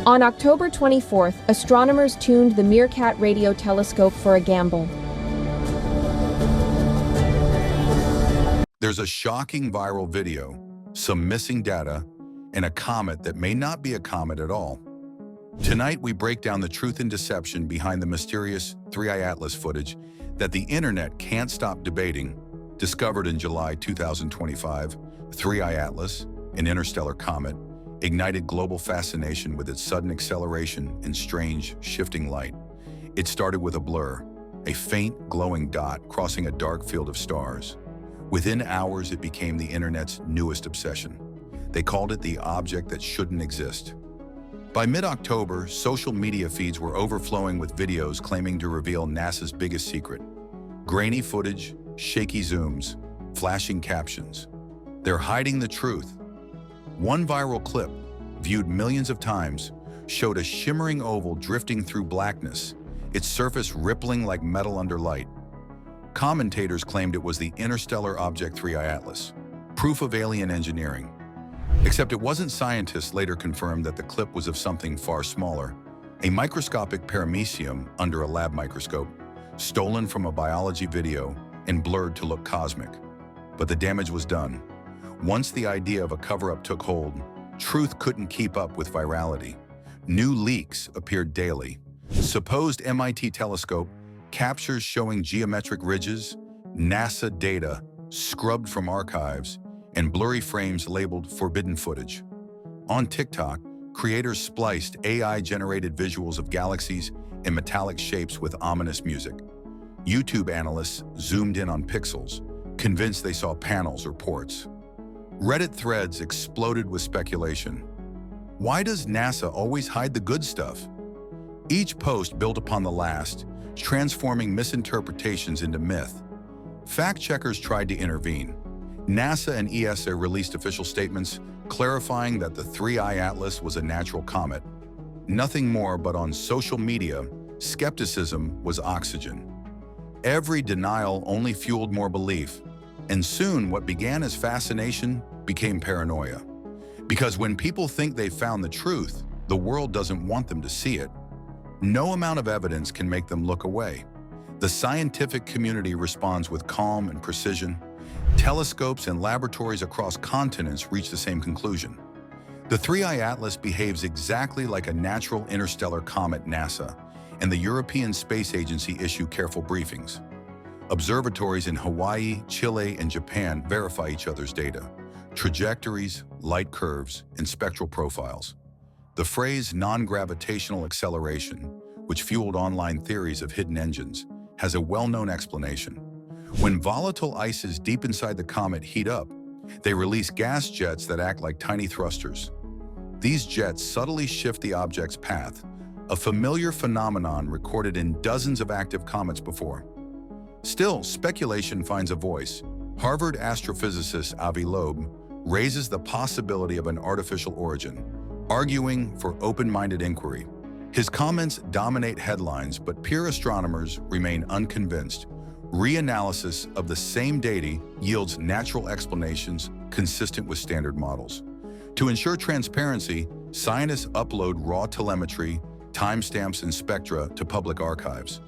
On October 24th, astronomers tuned the Meerkat radio telescope for a gamble. There's a shocking viral video, some missing data, and a comet that may not be a comet at all. Tonight, we break down the truth and deception behind the mysterious 3I Atlas footage that the internet can't stop debating. Discovered in July 2025, 3I Atlas, an interstellar comet, ignited global fascination with its sudden acceleration and strange, shifting light. It started with a blur, a faint, glowing dot crossing a dark field of stars. Within hours, it became the internet's newest obsession. They called it the object that shouldn't exist. By mid-October, social media feeds were overflowing with videos claiming to reveal NASA's biggest secret. Grainy footage, shaky zooms, flashing captions. They're hiding the truth. One viral clip, viewed millions of times, showed a shimmering oval drifting through blackness, its surface rippling like metal under light. Commentators claimed it was the interstellar object 3I Atlas, proof of alien engineering. Except it wasn't. Scientists later confirmed that the clip was of something far smaller, a microscopic paramecium under a lab microscope, stolen from a biology video and blurred to look cosmic. But the damage was done. Once the idea of a cover-up took hold, truth couldn't keep up with virality. New leaks appeared daily. Supposed MIT telescope captures showing geometric ridges, NASA data scrubbed from archives, and blurry frames labeled forbidden footage. On TikTok, creators spliced AI-generated visuals of galaxies and metallic shapes with ominous music. YouTube analysts zoomed in on pixels, convinced they saw panels or ports. Reddit threads exploded with speculation. Why does NASA always hide the good stuff? Each post built upon the last, transforming misinterpretations into myth. Fact-checkers tried to intervene. NASA and ESA released official statements clarifying that the 3I Atlas was a natural comet. Nothing more, but on social media, skepticism was oxygen. Every denial only fueled more belief, and soon what began as fascination became paranoia. Because when people think they've found the truth, the world doesn't want them to see it. No amount of evidence can make them look away. The scientific community responds with calm and precision. Telescopes and laboratories across continents reach the same conclusion. The 3I Atlas behaves exactly like a natural interstellar comet. NASA and the European Space Agency issue careful briefings. Observatories in Hawaii, Chile, and Japan verify each other's data, trajectories, light curves, and spectral profiles. The phrase non-gravitational acceleration, which fueled online theories of hidden engines, has a well-known explanation. When volatile ices deep inside the comet heat up, they release gas jets that act like tiny thrusters. These jets subtly shift the object's path, a familiar phenomenon recorded in dozens of active comets before. Still, speculation finds a voice. Harvard astrophysicist Loeb raises the possibility of an artificial origin, arguing for open-minded inquiry. His comments dominate headlines, but peer astronomers remain unconvinced. Reanalysis of the same data yields natural explanations consistent with standard models. To ensure transparency, scientists upload raw telemetry, timestamps, and spectra to public archives.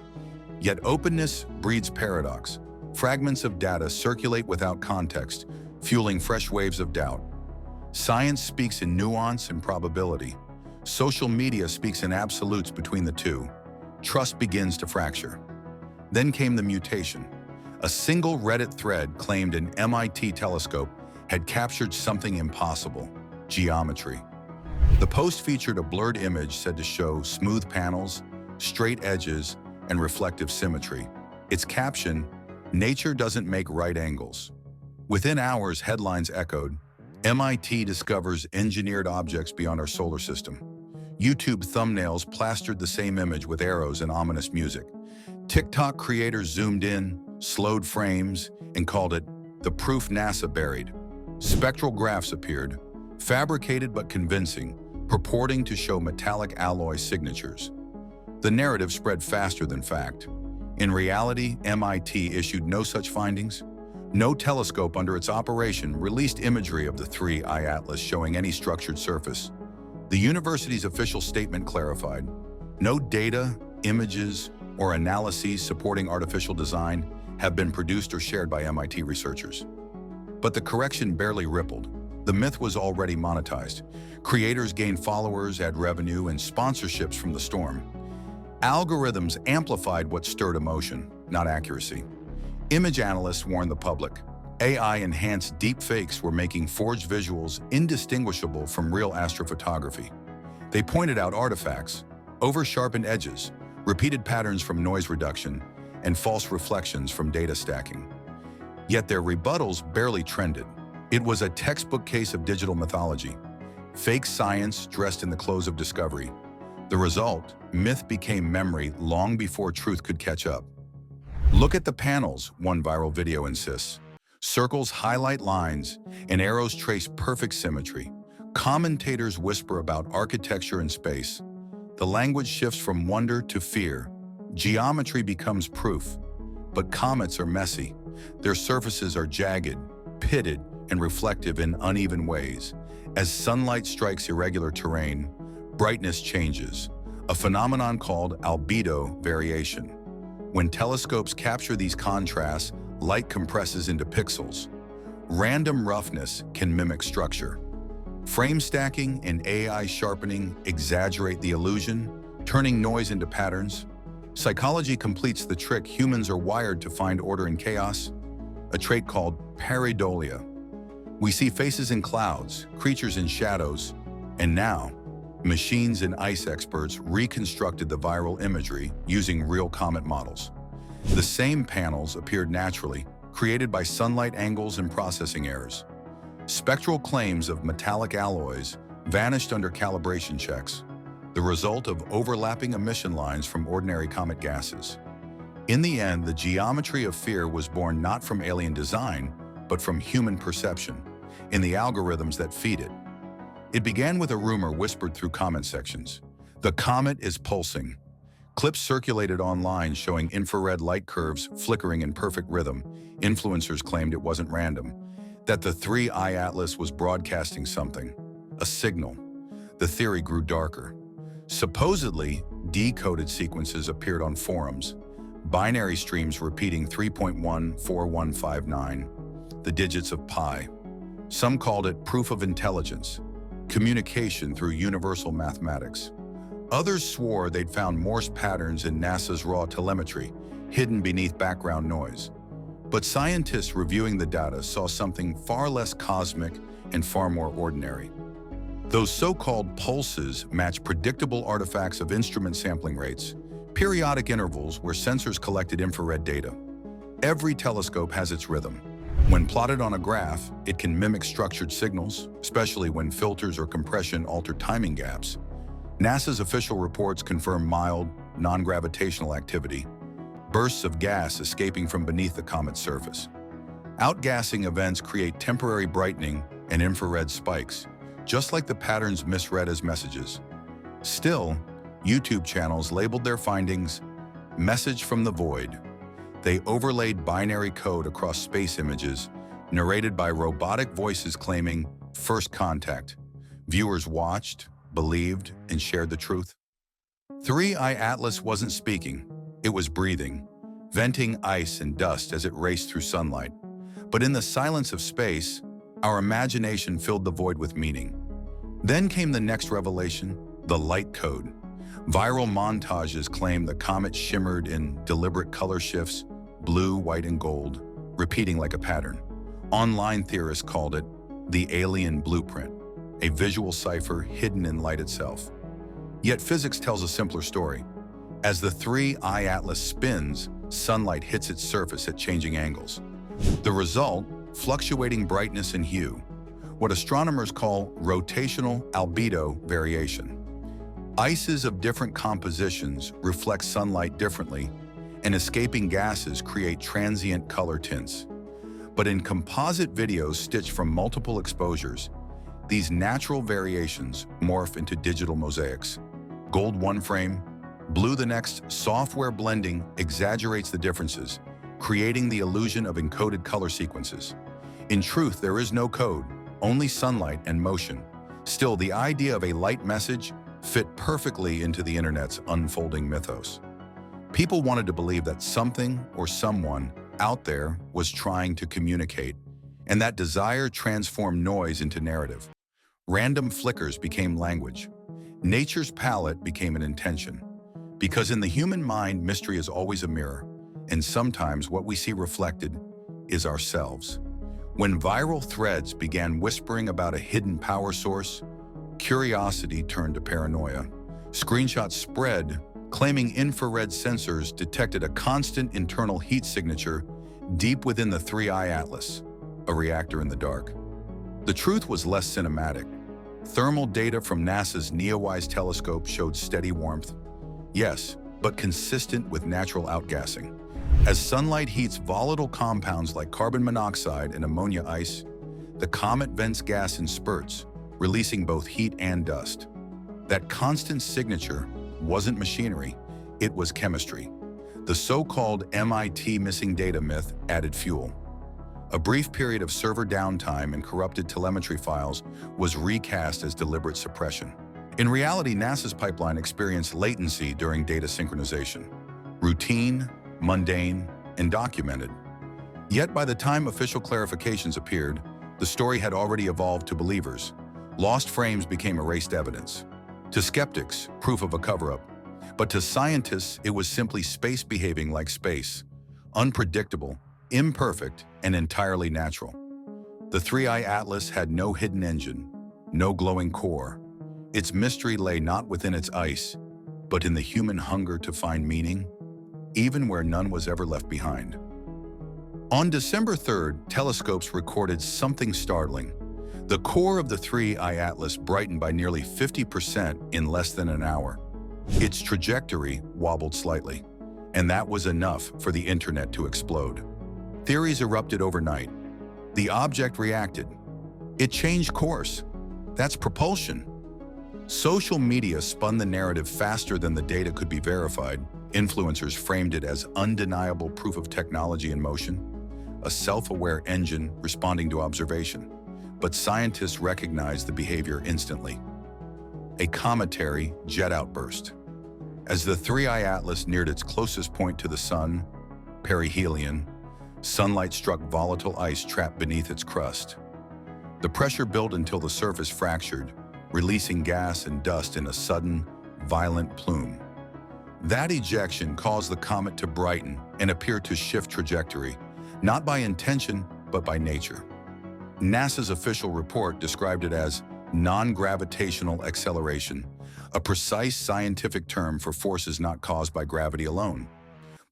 Yet openness breeds paradox. Fragments of data circulate without context, fueling fresh waves of doubt. Science speaks in nuance and probability. Social media speaks in absolutes between the two. Trust begins to fracture. Then came the mutation. A single Reddit thread claimed an MIT telescope had captured something impossible: geometry. The post featured a blurred image said to show smooth panels, straight edges, and reflective symmetry. Its caption, "Nature doesn't make right angles." Within hours, headlines echoed, "MIT discovers engineered objects beyond our solar system." YouTube thumbnails plastered the same image with arrows and ominous music. TikTok creators zoomed in, slowed frames, and called it the proof NASA buried. Spectral graphs appeared, fabricated but convincing, purporting to show metallic alloy signatures. The narrative spread faster than fact. In reality, MIT issued no such findings. No telescope under its operation released imagery of the 3I Atlas showing any structured surface. The university's official statement clarified, no data, images, or analyses supporting artificial design have been produced or shared by MIT researchers. But the correction barely rippled. The myth was already monetized. Creators gained followers, ad revenue, and sponsorships from the storm. Algorithms amplified what stirred emotion, not accuracy. Image analysts warned the public. AI-enhanced deepfakes were making forged visuals indistinguishable from real astrophotography. They pointed out artifacts, over-sharpened edges, repeated patterns from noise reduction, and false reflections from data stacking. Yet their rebuttals barely trended. It was a textbook case of digital mythology, fake science dressed in the clothes of discovery. The result, myth became memory long before truth could catch up. Look at the panels, one viral video insists. Circles highlight lines, and arrows trace perfect symmetry. Commentators whisper about architecture and space. The language shifts from wonder to fear. Geometry becomes proof. But comets are messy. Their surfaces are jagged, pitted, and reflective in uneven ways. As sunlight strikes irregular terrain, brightness changes, a phenomenon called albedo variation. When telescopes capture these contrasts, light compresses into pixels. Random roughness can mimic structure. Frame stacking and AI sharpening exaggerate the illusion, turning noise into patterns. Psychology completes the trick. Humans are wired to find order in chaos, a trait called pareidolia. We see faces in clouds, creatures in shadows, and now, machines and ice experts reconstructed the viral imagery using real comet models. The same panels appeared naturally, created by sunlight angles and processing errors. Spectral claims of metallic alloys vanished under calibration checks, the result of overlapping emission lines from ordinary comet gases. In the end, the geometry of fear was born not from alien design, but from human perception, in the algorithms that feed it. It began with a rumor whispered through comment sections. The comet is pulsing. Clips circulated online showing infrared light curves flickering in perfect rhythm. Influencers claimed it wasn't random, that the 3I Atlas was broadcasting something, a signal. The theory grew darker. Supposedly, decoded sequences appeared on forums, binary streams repeating 3.14159, the digits of pi. Some called it proof of intelligence, communication through universal mathematics. Others swore they'd found Morse patterns in NASA's raw telemetry, hidden beneath background noise. But scientists reviewing the data saw something far less cosmic and far more ordinary. Those so-called pulses match predictable artifacts of instrument sampling rates, periodic intervals where sensors collected infrared data. Every telescope has its rhythm. When plotted on a graph, it can mimic structured signals, especially when filters or compression alter timing gaps. NASA's official reports confirm mild, non-gravitational activity, bursts of gas escaping from beneath the comet's surface. Outgassing events create temporary brightening and infrared spikes, just like the patterns misread as messages. Still, YouTube channels labeled their findings, "Message from the Void." They overlaid binary code across space images, narrated by robotic voices claiming first contact. Viewers watched, believed, and shared the truth. 3I Atlas wasn't speaking, it was breathing, venting ice and dust as it raced through sunlight. But in the silence of space, our imagination filled the void with meaning. Then came the next revelation, the light code. Viral montages claim the comet shimmered in deliberate color shifts, blue, white, and gold, repeating like a pattern. Online theorists called it the alien blueprint, a visual cipher hidden in light itself. Yet physics tells a simpler story. As the 3I Atlas spins, sunlight hits its surface at changing angles. The result, fluctuating brightness and hue, what astronomers call rotational albedo variation. Ices of different compositions reflect sunlight differently, and escaping gases create transient color tints. But in composite videos stitched from multiple exposures, these natural variations morph into digital mosaics. Gold one frame, blue the next. Software blending exaggerates the differences, creating the illusion of encoded color sequences. In truth, there is no code, only sunlight and motion. Still, the idea of a light message fit perfectly into the internet's unfolding mythos. People wanted to believe that something or someone out there was trying to communicate, and that desire transformed noise into narrative. Random flickers became language. Nature's palette became an intention. Because in the human mind, mystery is always a mirror, and sometimes what we see reflected is ourselves. When viral threads began whispering about a hidden power source, curiosity turned to paranoia. Screenshots spread, claiming infrared sensors detected a constant internal heat signature deep within the 3I Atlas, a reactor in the dark. The truth was less cinematic. Thermal data from NASA's Neowise telescope showed steady warmth, yes, but consistent with natural outgassing. As sunlight heats volatile compounds like carbon monoxide and ammonia ice, the comet vents gas in spurts, releasing both heat and dust. That constant signature wasn't machinery, it was chemistry. The so-called MIT missing data myth added fuel. A brief period of server downtime and corrupted telemetry files was recast as deliberate suppression. In reality, NASA's pipeline experienced latency during data synchronization. Routine, mundane, and documented. Yet by the time official clarifications appeared, the story had already evolved to believers. Lost frames became erased evidence. To skeptics, proof of a cover-up. But to scientists, it was simply space behaving like space. Unpredictable, imperfect, and entirely natural. The 3I Atlas had no hidden engine, no glowing core. Its mystery lay not within its ice, but in the human hunger to find meaning, even where none was ever left behind. On December 3rd, telescopes recorded something startling. The core of the 3I Atlas brightened by nearly 50% in less than an hour. Its trajectory wobbled slightly, and that was enough for the internet to explode. Theories erupted overnight. The object reacted. It changed course. That's propulsion. Social media spun the narrative faster than the data could be verified. Influencers framed it as undeniable proof of technology in motion, a self-aware engine responding to observation. But scientists recognized the behavior instantly. A cometary jet outburst. As the 3I Atlas neared its closest point to the sun, perihelion, sunlight struck volatile ice trapped beneath its crust. The pressure built until the surface fractured, releasing gas and dust in a sudden, violent plume. That ejection caused the comet to brighten and appear to shift trajectory, not by intention, but by nature. NASA's official report described it as non-gravitational acceleration, a precise scientific term for forces not caused by gravity alone.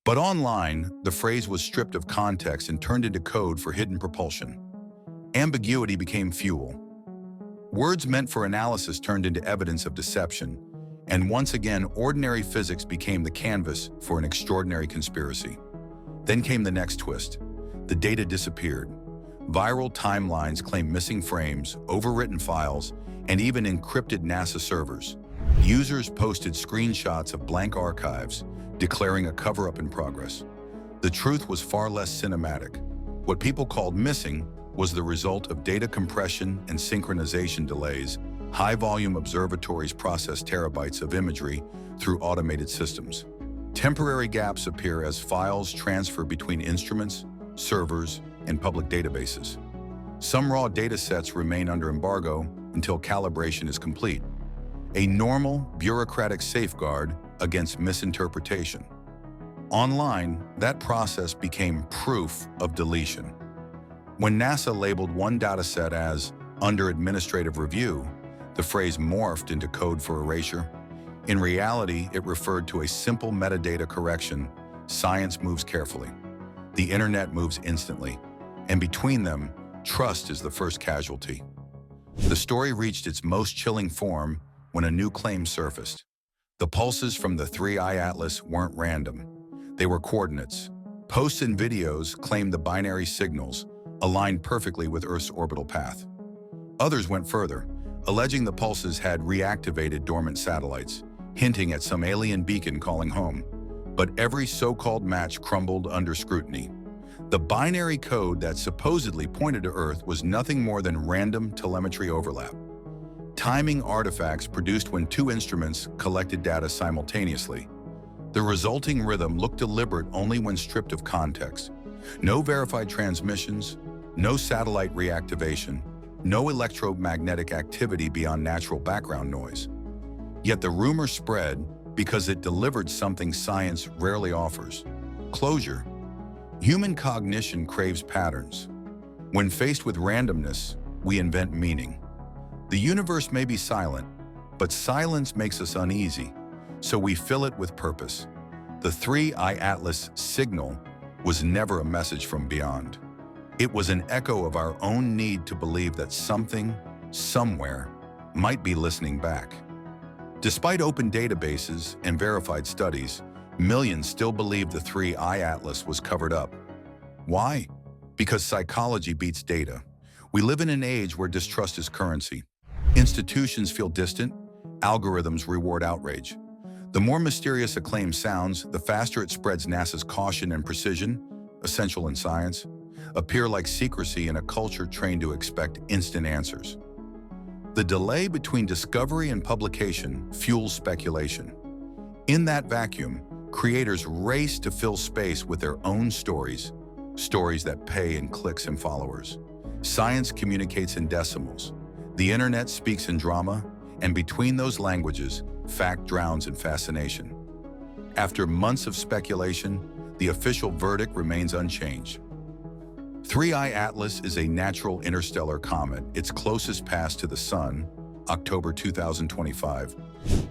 But online, the phrase was stripped of context and turned into code for hidden propulsion. Ambiguity became fuel. Words meant for analysis turned into evidence of deception, and once again, ordinary physics became the canvas for an extraordinary conspiracy. Then came the next twist. The data disappeared. Viral timelines claimed missing frames, overwritten files, and even encrypted NASA servers. Users posted screenshots of blank archives, declaring a cover-up in progress. The truth was far less cinematic. What people called missing was the result of data compression and synchronization delays. High-volume observatories process terabytes of imagery through automated systems. Temporary gaps appear as files transfer between instruments, servers, and public databases. Some raw data sets remain under embargo until calibration is complete. A normal, bureaucratic safeguard against misinterpretation. Online, that process became proof of deletion. When NASA labeled one dataset as under administrative review, the phrase morphed into code for erasure. In reality, it referred to a simple metadata correction. Science moves carefully. The internet moves instantly. And between them, trust is the first casualty. The story reached its most chilling form when a new claim surfaced. The pulses from the 3I Atlas weren't random. They were coordinates. Posts and videos claimed the binary signals aligned perfectly with Earth's orbital path. Others went further, alleging the pulses had reactivated dormant satellites, hinting at some alien beacon calling home. But every so-called match crumbled under scrutiny. The binary code that supposedly pointed to Earth was nothing more than random telemetry overlap. timing artifacts produced when two instruments collected data simultaneously. The resulting rhythm looked deliberate only when stripped of context. No verified transmissions, no satellite reactivation, no electromagnetic activity beyond natural background noise. Yet the rumor spread because it delivered something science rarely offers: closure. Human cognition craves patterns. When faced with randomness, we invent meaning. The universe may be silent, but silence makes us uneasy, so we fill it with purpose. The 3I Atlas signal was never a message from beyond. It was an echo of our own need to believe that something, somewhere, might be listening back. Despite open databases and verified studies, millions still believe the 3I Atlas was covered up. Why? Because psychology beats data. We live in an age where distrust is currency. Institutions feel distant, algorithms reward outrage. The more mysterious a claim sounds, the faster it spreads. NASA's caution and precision, essential in science, appear like secrecy in a culture trained to expect instant answers. The delay between discovery and publication fuels speculation. In that vacuum, creators race to fill space with their own stories, stories that pay in clicks and followers. Science communicates in decimals. The internet speaks in drama, and between those languages, fact drowns in fascination. After months of speculation, the official verdict remains unchanged. 3I Atlas is a natural interstellar comet. Its closest pass to the Sun, October 2025,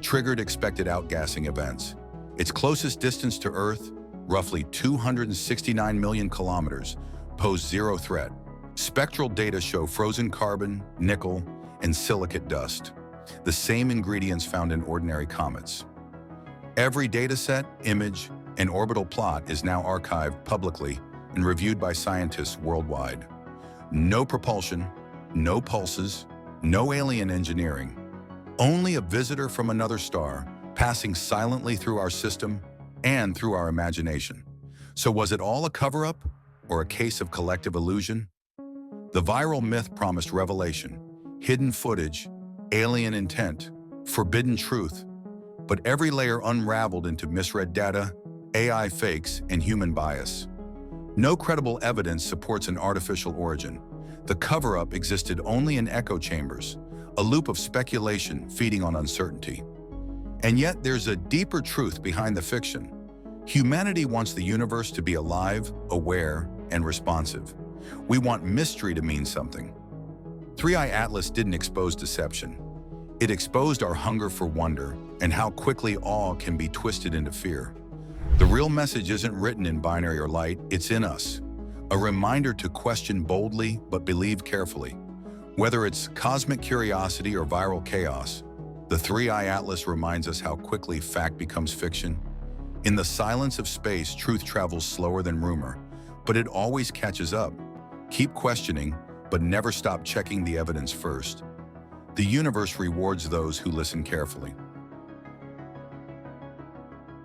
triggered expected outgassing events. Its closest distance to Earth, roughly 269 million kilometers, posed zero threat. Spectral data show frozen carbon, nickel, and silicate dust, the same ingredients found in ordinary comets. Every dataset, image, and orbital plot is now archived publicly and reviewed by scientists worldwide. No propulsion, no pulses, no alien engineering. Only a visitor from another star, passing silently through our system and through our imagination. So was it all a cover-up or a case of collective illusion? The viral myth promised revelation, hidden footage, alien intent, forbidden truth, but every layer unraveled into misread data, AI fakes, and human bias. No credible evidence supports an artificial origin. The cover-up existed only in echo chambers, a loop of speculation feeding on uncertainty. And yet there's a deeper truth behind the fiction. Humanity wants the universe to be alive, aware, and responsive. We want mystery to mean something. 3I Atlas didn't expose deception. It exposed our hunger for wonder and how quickly awe can be twisted into fear. The real message isn't written in binary or light, it's in us. A reminder to question boldly but believe carefully. Whether it's cosmic curiosity or viral chaos, the 3I Atlas reminds us how quickly fact becomes fiction. In the silence of space, truth travels slower than rumor, but it always catches up. Keep questioning, but never stop checking the evidence first. The universe rewards those who listen carefully.